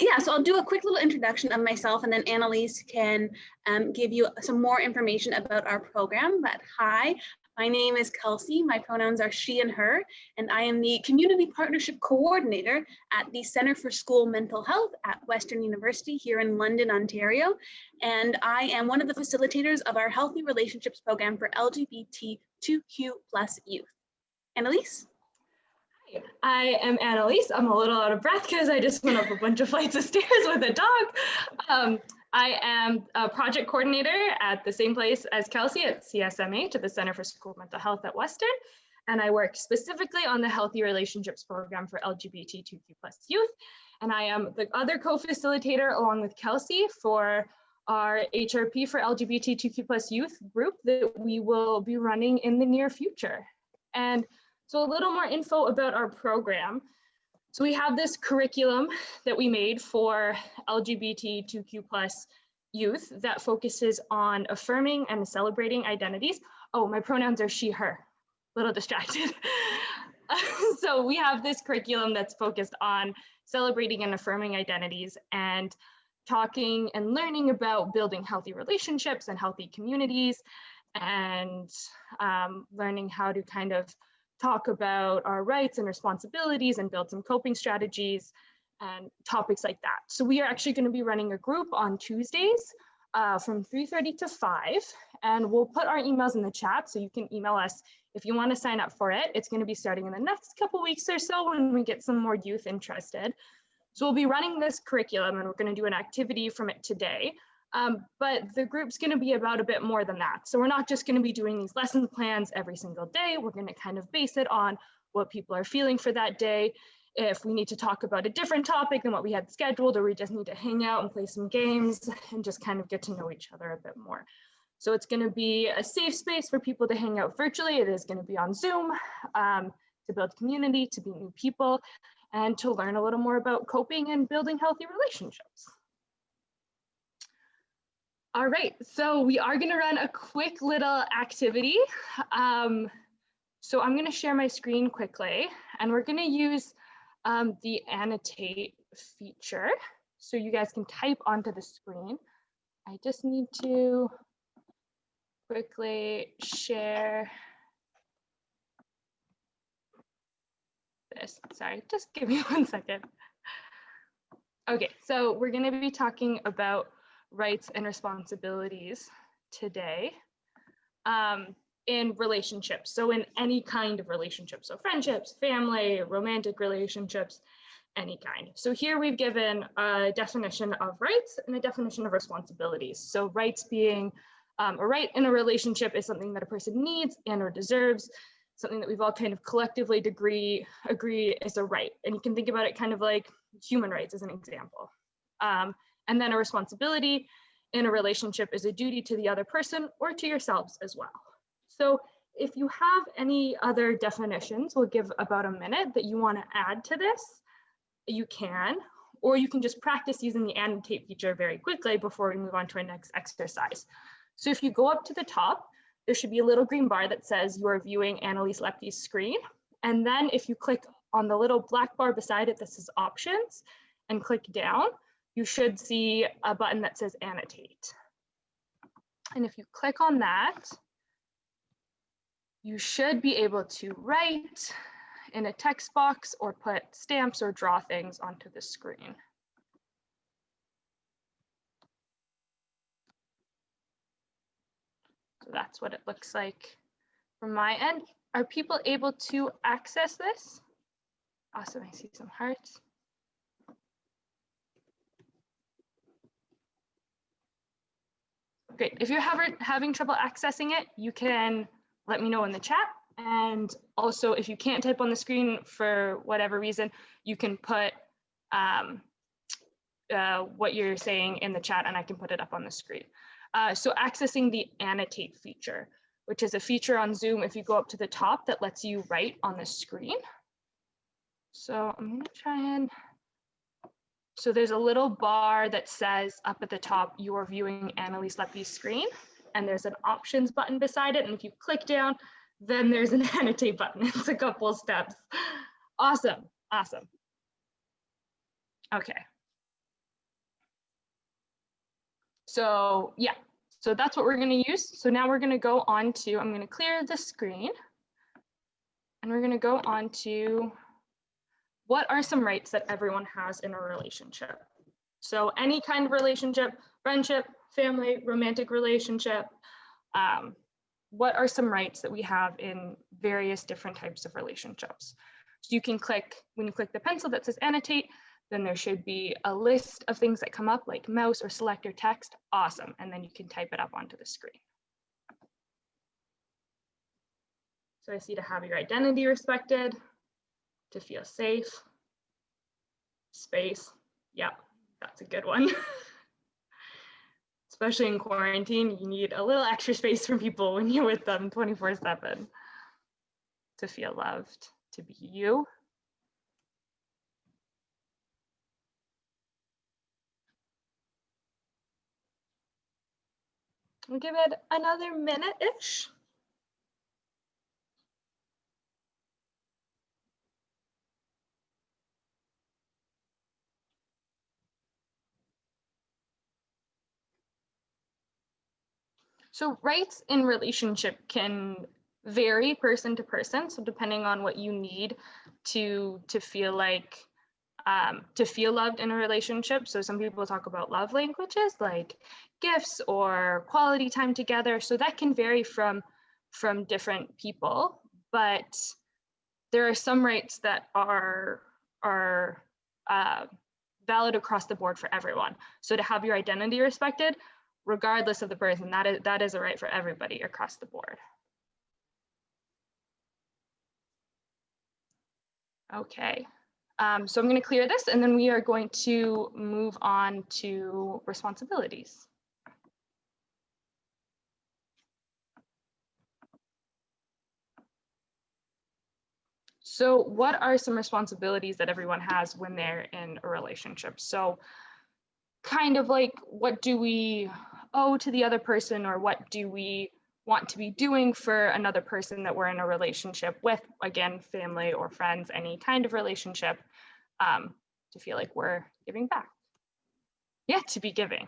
Yeah, so I'll do a quick little introduction of myself, and then Annalise can give you some more information about our program. But hi, my name is Kelsey. My pronouns are she and her, and I am the Community Partnership Coordinator at the Centre for School Mental Health at Western University here in London, Ontario. And I am one of the facilitators of our Healthy Relationships program for LGBTQ2S Youth. Annalise? I am Annalise. I'm a little out of breath because I just went up a bunch of flights of stairs with a dog. I am a project coordinator at the same place as Kelsey at CSMH, at the Center for School Mental Health at Western. And I work specifically on the Healthy Relationships program for LGBTQ2S Youth. And I am the other co-facilitator along with Kelsey for our HRP for LGBTQ2S Youth group that we will be running in the near future. And so a little more info about our program. So we have this curriculum that we made for LGBTQ2S youth that focuses on affirming and celebrating identities. Oh, my pronouns are she, her, a little distracted. So we have this curriculum that's focused on celebrating and affirming identities and talking and learning about building healthy relationships and healthy communities, and learning how to kind of talk about our rights and responsibilities and build some coping strategies and topics like that. So we are actually going to be running a group on Tuesdays from 3:30 to 5, and we'll put our emails in the chat so you can email us if you want to sign up for it. It's going to be starting in the next couple weeks or so when we get some more youth interested. So we'll be running this curriculum and we're going to do an activity from it today. But the group's going to be about a bit more than that. So we're not just going to be doing these lesson plans every single day. We're going to kind of base it on what people are feeling for that day. If we need to talk about a different topic than what we had scheduled, or we just need to hang out and play some games and just kind of get to know each other a bit more. So it's going to be a safe space for people to hang out virtually. It is going to be on Zoom to build community, to meet new people, and to learn a little more about coping and building healthy relationships. All right, so we are going to run a quick little activity. So I'm going to share my screen quickly, and we're going to use the annotate feature so you guys can type onto the screen. I just need to quickly share this. Sorry, just give me 1 second. Okay, so we're going to be talking about rights and responsibilities today in relationships. So in any kind of relationship, so friendships, family, romantic relationships, any kind. So here we've given a definition of rights and a definition of responsibilities. So rights being a right in a relationship is something that a person needs and or deserves, something that we've all kind of collectively agree is a right. And you can think about it kind of like human rights as an example. And then a responsibility in a relationship is a duty to the other person or to yourselves as well. So if you have any other definitions, we'll give about a minute that you want to add to this, you can, or you can just practice using the annotate feature very quickly before we move on to our next exercise. So if you go up to the top, there should be a little green bar that says you are viewing Annalise Lepke's screen. And then if you click on the little black bar beside it that says options and click down, you should see a button that says annotate. And if you click on that, you should be able to write in a text box or put stamps or draw things onto the screen. So that's what it looks like from my end. Are people able to access this? Awesome, I see some hearts. Great, if you're having trouble accessing it, you can let me know in the chat. And also, if you can't type on the screen for whatever reason, you can put what you're saying in the chat and I can put it up on the screen. So accessing the annotate feature, which is a feature on Zoom if you go up to the top that lets you write on the screen. So I'm going to try and, so there's a little bar that says up at the top, you are viewing Annalise Lepke's screen, and there's an options button beside it. And if you click down, then there's an annotate button. It's a couple steps. Awesome, awesome. Okay, So yeah, so that's what we're going to use. So now we're going to go on to, I'm going to clear the screen, and we're going to go on to what are some rights that everyone has in a relationship. So any kind of relationship, friendship, family, romantic relationship, what are some rights that we have in various different types of relationships? So you can click, when you click the pencil that says annotate, then there should be a list of things that come up like mouse or select or text. Awesome. And then you can type it up onto the screen. So I see to have your identity respected, to feel safe, space. Yeah, that's a good one. Especially in quarantine, you need a little extra space from people when you're with them 24/7. To feel loved, to be you. We'll give it another minute-ish. So rights in relationship can vary person to person. So depending on what you need to feel like, to feel loved in a relationship. So some people talk about love languages like gifts or quality time together. So that can vary from different people, but there are some rights that are valid across the board for everyone. So to have your identity respected, regardless of the person, that is a right for everybody across the board. Okay, so I'm going to clear this, and then we are going to move on to responsibilities. So what are some responsibilities that everyone has when they're in a relationship? So kind of like, what do we owe to the other person, or what do we want to be doing for another person that we're in a relationship with? Again, family or friends, any kind of relationship, to feel like we're giving back. Yeah, to be giving.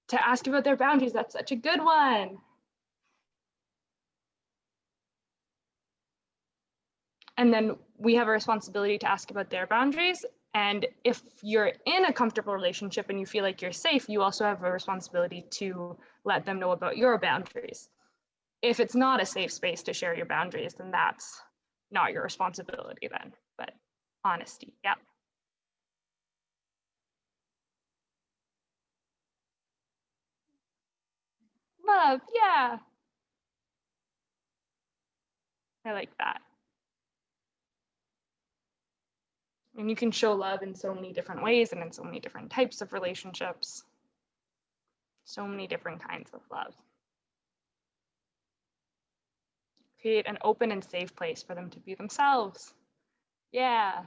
To ask about their boundaries, that's such a good one. And then we have a responsibility to ask about their boundaries. And if you're in a comfortable relationship and you feel like you're safe, you also have a responsibility to let them know about your boundaries. If it's not a safe space to share your boundaries, then that's not your responsibility then, but honesty, yeah. Love, yeah. I like that. And you can show love in so many different ways and in so many different types of relationships. So many different kinds of love. Create an open and safe place for them to be themselves. Yeah.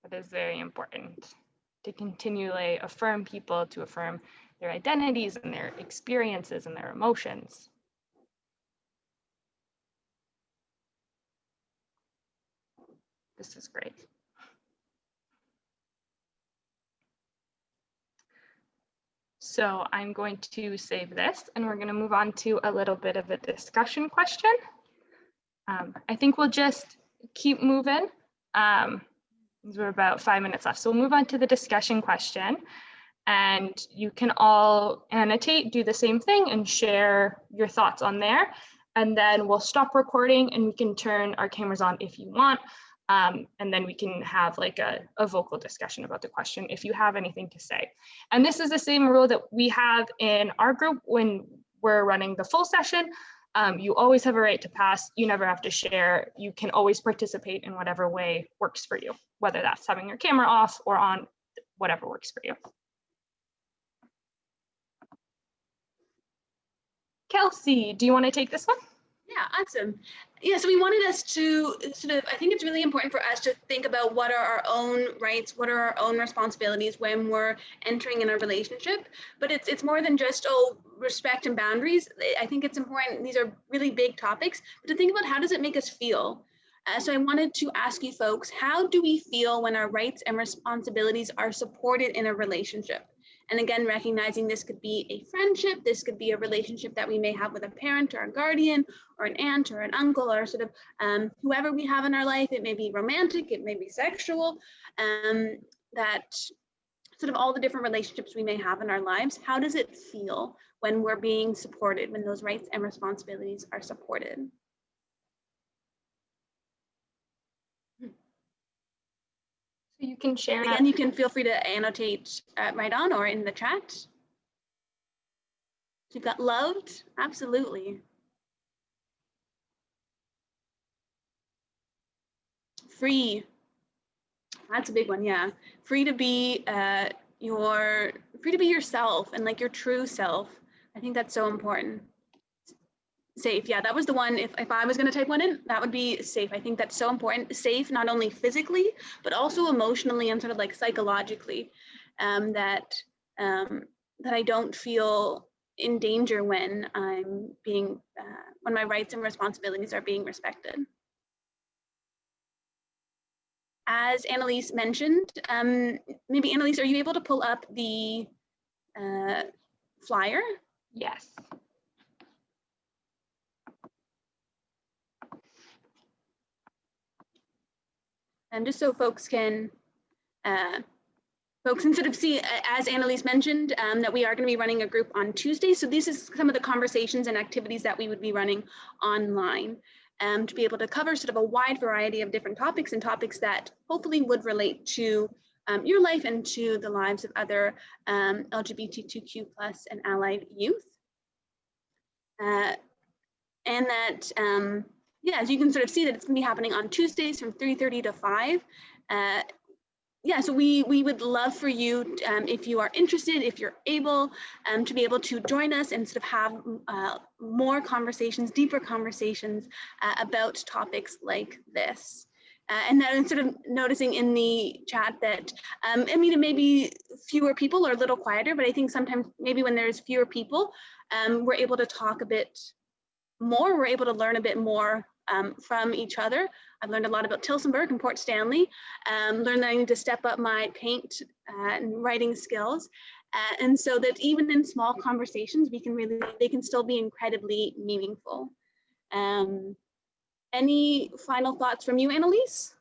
That is very important, to continually affirm people, to affirm their identities and their experiences and their emotions. This is great. So I'm going to save this, and we're going to move on to a little bit of a discussion question. I think we'll just keep moving. We're about 5 minutes left. So we'll move on to the discussion question, and you can all annotate, do the same thing, and share your thoughts on there. And then we'll stop recording, and we can turn our cameras on if you want. And then we can have like a vocal discussion about the question if you have anything to say. And this is the same rule that we have in our group when we're running the full session. You always have a right to pass. You never have to share. You can always participate in whatever way works for you, whether that's having your camera off or on, whatever works for you. Kelsey, do you want to take this one? Yeah, awesome. Yeah, so we wanted us to sort of, I think it's really important for us to think about what are our own rights, what are our own responsibilities when we're entering in a relationship. But it's more than just, oh, respect and boundaries. I think it's important, these are really big topics, but to think about how does it make us feel? So I wanted to ask you folks, how do we feel when our rights and responsibilities are supported in a relationship? And again, recognizing this could be a friendship, this could be a relationship that we may have with a parent or a guardian or an aunt or an uncle or sort of whoever we have in our life. It may be romantic, it may be sexual, that sort of all the different relationships we may have in our lives. How does it feel when we're being supported, when those rights and responsibilities are supported? So you can share. Again, you can feel free to annotate right on or in the chat. You've got loved, absolutely. Free, that's a big one, yeah. Free to be yourself and like your true self. I think that's so important. Safe, yeah, that was the one. If I was going to type one in, that would be safe. I think that's so important. Safe, not only physically, but also emotionally and sort of like psychologically, that I don't feel in danger when I'm being, when my rights and responsibilities are being respected. As Annalise mentioned, maybe Annalise, are you able to pull up the flyer? Yes. And just so folks can sort of see, as Annalise mentioned, that we are going to be running a group on Tuesday. So this is some of the conversations and activities that we would be running online to be able to cover sort of a wide variety of different topics and topics that hopefully would relate to your life and to the lives of other LGBTQ+ and allied youth. And that, yeah, as you can sort of see that it's going to be happening on Tuesdays from 3:30 to 5. Yeah, so we would love for you, if you are interested, if you're able, to be able to join us and sort of have more conversations, deeper conversations about topics like this. And then I'm sort of noticing in the chat that, I mean, it may be fewer people or a little quieter, but I think sometimes maybe when there's fewer people, we're able to talk a bit more, we're able to learn a bit more from each other. I've learned a lot about Tillsonburg and Port Stanley, learned that I need to step up my paint and writing skills. And so that even in small conversations, they can still be incredibly meaningful. Any final thoughts from you, Annalise?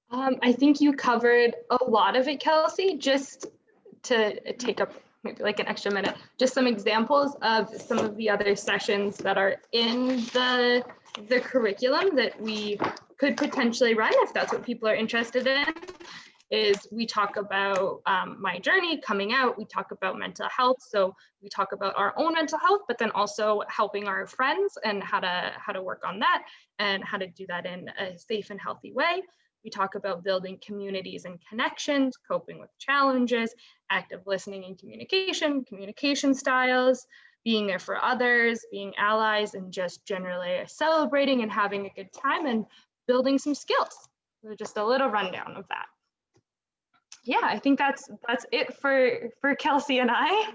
I think you covered a lot of it, Kelsey. Just to take up maybe like an extra minute, just some examples of some of the other sessions that are in the curriculum that we could potentially run if that's what people are interested in. Is we talk about my journey coming out, we talk about mental health, so we talk about our own mental health, but then also helping our friends and how to work on that and how to do that in a safe and healthy way. We talk about building communities and connections, coping with challenges, active listening and communication styles, being there for others, being allies, and just generally celebrating and having a good time and building some skills. So just a little rundown of that. Yeah, I think that's it for Kelsey and I.